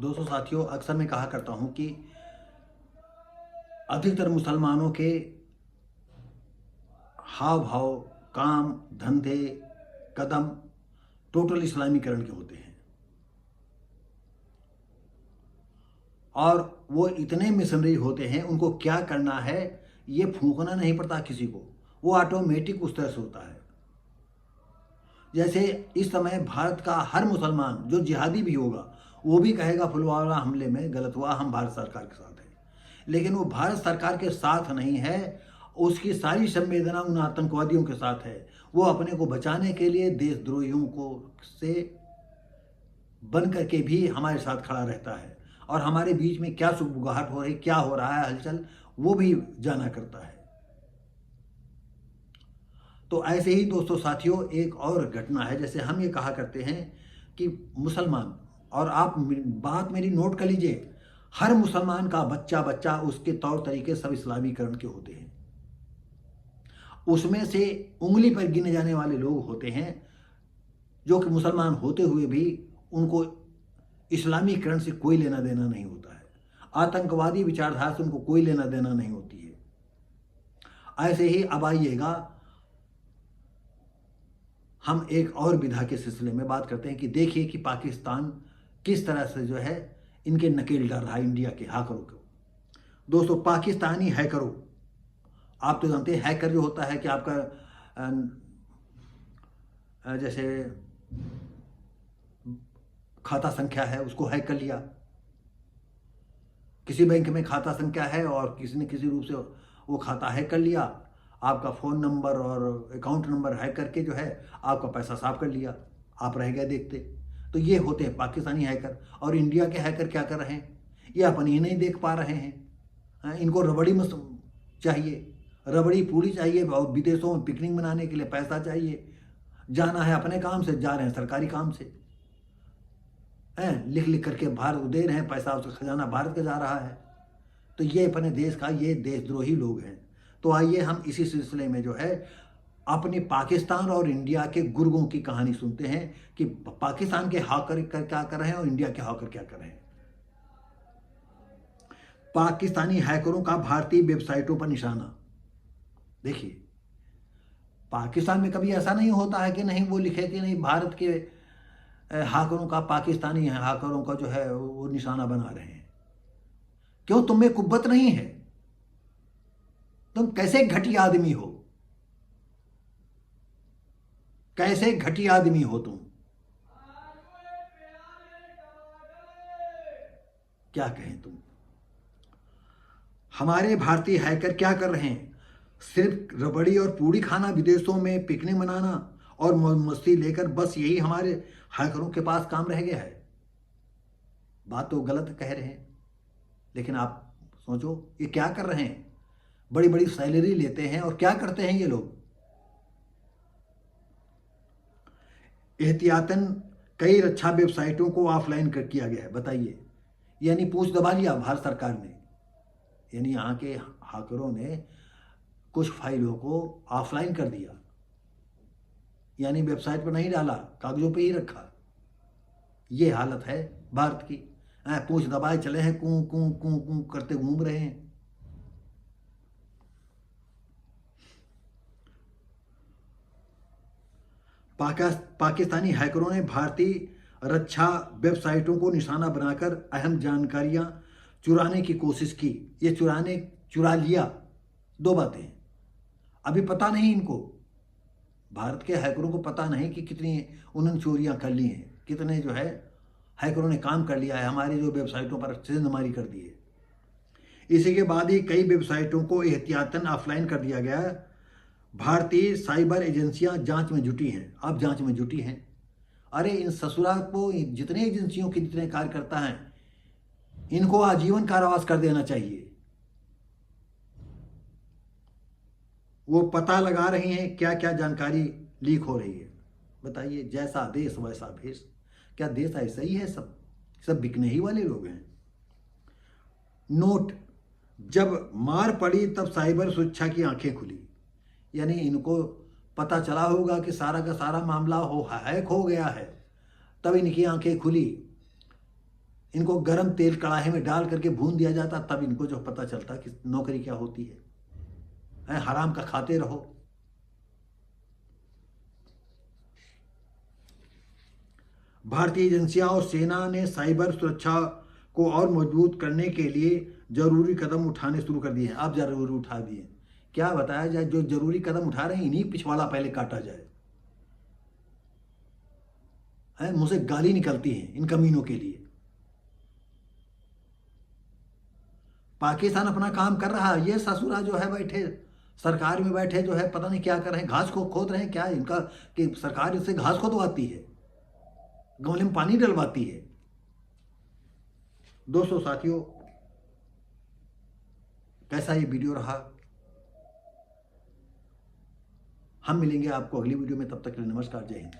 दोस्तों साथियों, अक्सर मैं कहा करता हूं कि अधिकतर मुसलमानों के हाव भाव, काम, धंधे, कदम टोटल इस्लामीकरण के होते हैं और वो इतने मिशनरी होते हैं। उनको क्या करना है ये फूंकना नहीं पड़ता किसी को, वो ऑटोमेटिक उस तरह से होता है। जैसे इस समय भारत का हर मुसलमान जो जिहादी भी होगा वो भी कहेगा पुलवामा हमले में गलत हुआ, हम भारत सरकार के साथ हैं। लेकिन वो भारत सरकार के साथ नहीं है, उसकी सारी संवेदना उन आतंकवादियों के साथ है। वो अपने को बचाने के लिए देशद्रोहियों को से बन करके भी हमारे साथ खड़ा रहता है और हमारे बीच में क्या सुगबुगाहट हो रही, क्या हो रहा है हलचल, वो भी जाना करता है। तो ऐसे ही दोस्तों साथियों, एक और घटना है। जैसे हम ये कहा करते हैं कि मुसलमान, और आप बात मेरी नोट कर लीजिए, हर मुसलमान का बच्चा बच्चा उसके तौर तरीके सब इस्लामीकरण के होते हैं। उसमें से उंगली पर गिने जाने वाले लोग होते हैं जो कि मुसलमान होते हुए भी उनको इस्लामीकरण से कोई लेना देना नहीं होता है, आतंकवादी विचारधारा से उनको कोई लेना देना नहीं होती है। ऐसे ही अब आइएगा, हम एक और विधा के सिलसिले में बात करते हैं कि देखिए कि पाकिस्तान किस तरह से जो है इनके नकेल डाल रहा है इंडिया के हैकरों को। दोस्तों, पाकिस्तानी हैकरों, आप तो जानते हैं हैकर जो होता है कि आपका जैसे खाता संख्या है उसको हैक कर लिया, किसी बैंक में खाता संख्या है और किसी ने किसी रूप से वो खाता हैक कर लिया, आपका फ़ोन नंबर और अकाउंट नंबर हैक करके जो है आपका पैसा साफ कर लिया, आप रह गए देखते। तो ये होते हैं पाकिस्तानी हैकर। और इंडिया के हैकर क्या कर रहे हैं, ये अपनी ही नहीं देख पा रहे हैं। इनको रबड़ी मस चाहिए, रबड़ी पूड़ी चाहिए और विदेशों में पिकनिक मनाने के लिए पैसा चाहिए। जाना है अपने काम से, जा रहे हैं सरकारी काम से, लिख लिख करके भारत को दे रहे हैं पैसा, उसका खजाना भारत का जा रहा है। तो ये अपने देश का, ये देशद्रोही लोग हैं। तो आइए हम इसी सिलसिले में जो है अपने पाकिस्तान और इंडिया के गुर्गों की कहानी सुनते हैं कि पाकिस्तान के हैकर क्या कर रहे हैं और इंडिया के हैकर क्या कर रहे हैं। पाकिस्तानी हैकरों का भारतीय वेबसाइटों पर निशाना। देखिए, पाकिस्तान में कभी ऐसा नहीं होता है कि नहीं वो लिखे कि नहीं भारत के हैकरों का, पाकिस्तानी हैकरों का जो है वो निशाना बना रहे हैं। क्यों, तुम में कुव्वत नहीं है? तुम कैसे घटिया आदमी हो, कैसे घटिया आदमी हो तुम? क्या कहें तुम। हमारे भारतीय हैकर क्या कर रहे हैं? सिर्फ रबड़ी और पूड़ी खाना, विदेशों में पिकनिक मनाना और मस्ती लेकर, बस यही हमारे हैकरों के पास काम रह गया है। बात तो गलत कह रहे हैं, लेकिन आप सोचो ये क्या कर रहे हैं। बड़ी बड़ी सैलरी लेते हैं और क्या करते हैं ये लोग? एहतियातन कई रक्षा वेबसाइटों को ऑफलाइन कर किया गया है। बताइए, यानी पूछ दबा लिया भारत सरकार ने, यानी यहाँ के हैकरों ने कुछ फाइलों को ऑफलाइन कर दिया, यानी वेबसाइट पर नहीं डाला, कागजों पे ही रखा। ये हालत है भारत की। पूछ दबाए चले हैं, कूं कूं कूं कूं करते घूम रहे हैं। पाकिस्तानी हैकरों ने भारतीय रक्षा वेबसाइटों को निशाना बनाकर अहम जानकारियां चुराने की कोशिश की। ये चुरा लिया, दो बातें। अभी पता नहीं इनको, भारत के हैकरों को पता नहीं कि कितनी उन्होंने चोरियां कर ली हैं, कितने जो है हैकरों ने काम कर लिया है, हमारी जो वेबसाइटों पर छेड़मारी कर दी है। इसी के बाद ही कई वेबसाइटों को एहतियातन ऑफलाइन कर दिया गया। भारतीय साइबर एजेंसियां जांच में जुटी हैं, अब जांच में जुटी हैं। अरे इन ससुरा को, जितने एजेंसियों के जितने कार्यकर्ता हैं, इनको आजीवन कारावास कर देना चाहिए। वो पता लगा रही हैं क्या क्या जानकारी लीक हो रही है। बताइए, जैसा देश वैसा भेष। क्या देश ऐसा ही है? सब सब बिकने ही वाले लोग हैं। नोट, जब मार पड़ी तब साइबर सुरक्षा की आंखें खुली। यानी इनको पता चला होगा कि सारा का सारा मामला हैक हो गया है, तब इनकी आंखें खुली। इनको गरम तेल कढ़ाई में डाल करके भून दिया जाता, तब इनको जो पता चलता कि नौकरी क्या होती है। हराम का खाते रहो। भारतीय एजेंसियां और सेना ने साइबर सुरक्षा को और मजबूत करने के लिए जरूरी कदम उठाने शुरू कर दिए हैं। आप जरूरी उठा दिए। क्या बताया जाए, जो जरूरी कदम उठा रहे हैं इन्हीं पिछवाड़ा पहले काटा जाए। मुंह से गाली निकलती है इन कमीनों के लिए। पाकिस्तान अपना काम कर रहा है, ये ससुरा जो है बैठे सरकार में बैठे जो है पता नहीं क्या कर रहे हैं, घास को खोद रहे हैं क्या इनका, कि सरकार इससे घास खोदवाती है, गमले में पानी डलवाती है। दोस्तों साथियों, कैसा ये वीडियो रहा? हम मिलेंगे आपको अगली वीडियो में, तब तक के लिए नमस्कार, जय हिंद।